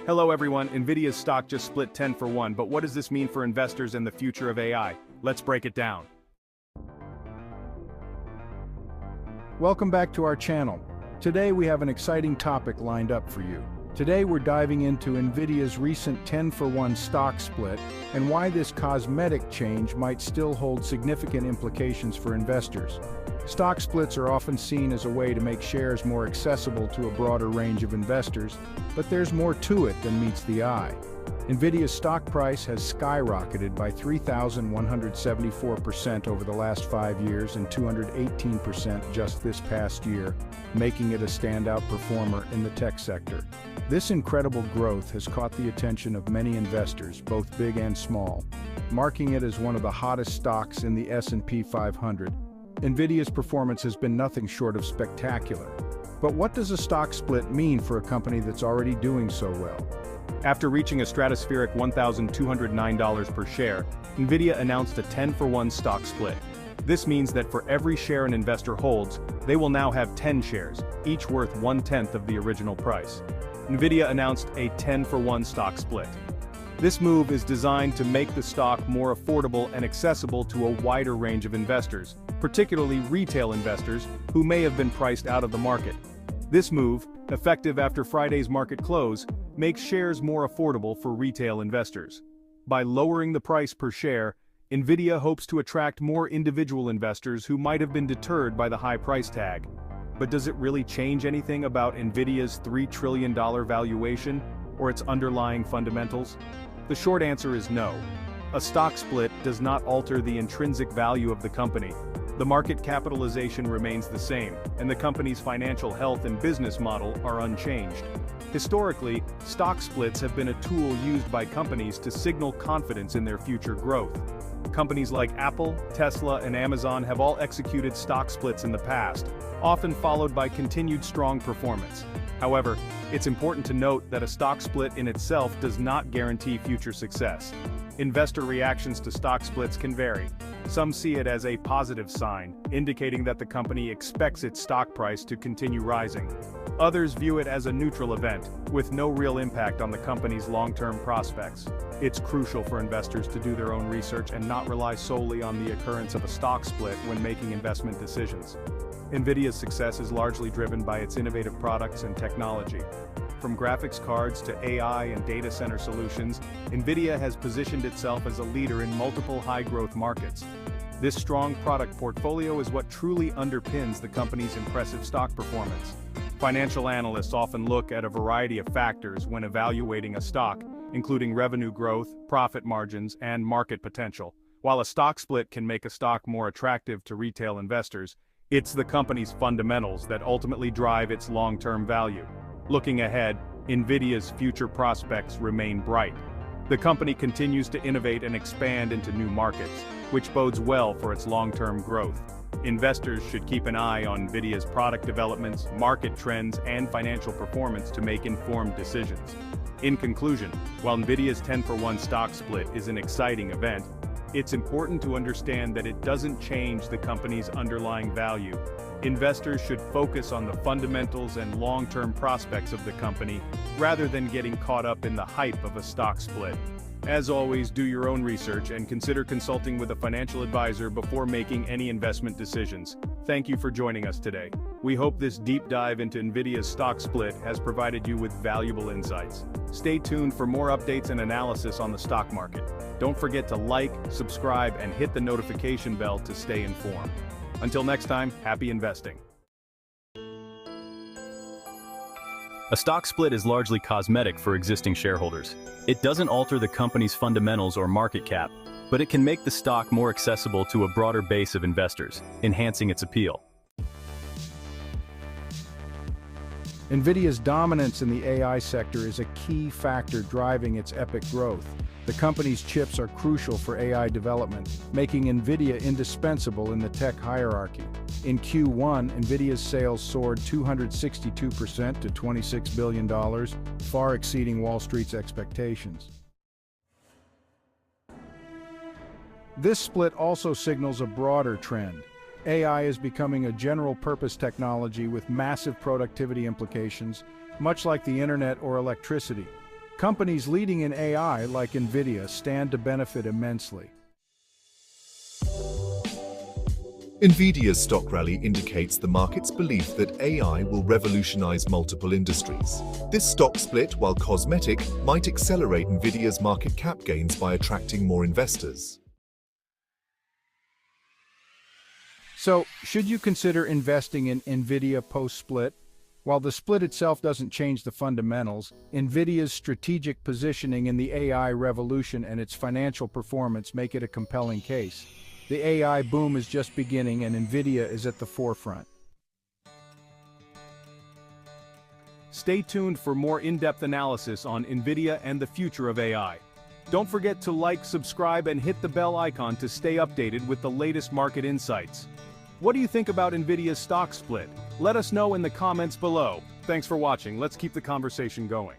Hello everyone, Nvidia's stock just split 10 for 1, but what does this mean for investors and the future of AI? Let's break it down. Welcome back to our channel. Today we have an exciting topic lined up for you. Today we're diving into Nvidia's recent 10 for 1 stock split and why this cosmetic change might still hold significant implications for investors. Stock splits are often seen as a way to make shares more accessible to a broader range of investors, but there's more to it than meets the eye. Nvidia's stock price has skyrocketed by 3,174% over the last 5 years and 218% just this past year, making it a standout performer in the tech sector. This incredible growth has caught the attention of many investors, both big and small, marking it as one of the hottest stocks in the S&P 500. Nvidia's performance has been nothing short of spectacular. But what does a stock split mean for a company that's already doing so well? After reaching a stratospheric $1,209 per share, Nvidia announced a 10 for 1 stock split. This means that for every share an investor holds, they will now have 10 shares, each worth 1/10 of the original price. Nvidia announced a 10 for 1 stock split. This move is designed to make the stock more affordable and accessible to a wider range of investors, particularly retail investors who may have been priced out of the market. This move, effective after Friday's market close, makes shares more affordable for retail investors. By lowering the price per share, Nvidia hopes to attract more individual investors who might have been deterred by the high price tag. But does it really change anything about Nvidia's $3 trillion valuation or its underlying fundamentals? The short answer is no. A stock split does not alter the intrinsic value of the company. The market capitalization remains the same, and the company's financial health and business model are unchanged. Historically, stock splits have been a tool used by companies to signal confidence in their future growth. Companies like Apple, Tesla, and Amazon have all executed stock splits in the past, often followed by continued strong performance. However, it's important to note that a stock split in itself does not guarantee future success. Investor reactions to stock splits can vary. Some see it as a positive sign, indicating that the company expects its stock price to continue rising. Others view it as a neutral event, with no real impact on the company's long-term prospects. It's crucial for investors to do their own research and not rely solely on the occurrence of a stock split when making investment decisions. Nvidia's success is largely driven by its innovative products and technology. From graphics cards to AI and data center solutions, Nvidia has positioned itself as a leader in multiple high-growth markets. This strong product portfolio is what truly underpins the company's impressive stock performance. Financial analysts often look at a variety of factors when evaluating a stock, including revenue growth, profit margins, and market potential. While a stock split can make a stock more attractive to retail investors, it's the company's fundamentals that ultimately drive its long-term value. Looking ahead, Nvidia's future prospects remain bright. The company continues to innovate and expand into new markets, which bodes well for its long-term growth. Investors should keep an eye on Nvidia's product developments, market trends, and financial performance to make informed decisions. In conclusion, while Nvidia's 10 for 1 stock split is an exciting event, it's important to understand that it doesn't change the company's underlying value. Investors should focus on the fundamentals and long-term prospects of the company, rather than getting caught up in the hype of a stock split. As always, do your own research and consider consulting with a financial advisor before making any investment decisions. Thank you for joining us today. We hope this deep dive into Nvidia's stock split has provided you with valuable insights. Stay tuned for more updates and analysis on the stock market. Don't forget to like, subscribe, and hit the notification bell to stay informed. Until next time, happy investing. A stock split is largely cosmetic for existing shareholders. It doesn't alter the company's fundamentals or market cap, but it can make the stock more accessible to a broader base of investors, enhancing its appeal. Nvidia's dominance in the AI sector is a key factor driving its epic growth. The company's chips are crucial for AI development, making Nvidia indispensable in the tech hierarchy. In Q1, Nvidia's sales soared 262% to $26 billion, far exceeding Wall Street's expectations. This split also signals a broader trend. AI is becoming a general-purpose technology with massive productivity implications, much like the internet or electricity. Companies leading in AI like Nvidia stand to benefit immensely. Nvidia's stock rally indicates the market's belief that AI will revolutionize multiple industries. This stock split, while cosmetic, might accelerate Nvidia's market cap gains by attracting more investors. So, should you consider investing in Nvidia post-split? While the split itself doesn't change the fundamentals, Nvidia's strategic positioning in the AI revolution and its financial performance make it a compelling case. The AI boom is just beginning and Nvidia is at the forefront. Stay tuned for more in-depth analysis on Nvidia and the future of AI. Don't forget to like, subscribe, and hit the bell icon to stay updated with the latest market insights. What do you think about Nvidia's stock split? Let us know in the comments below. Thanks for watching. Let's keep the conversation going.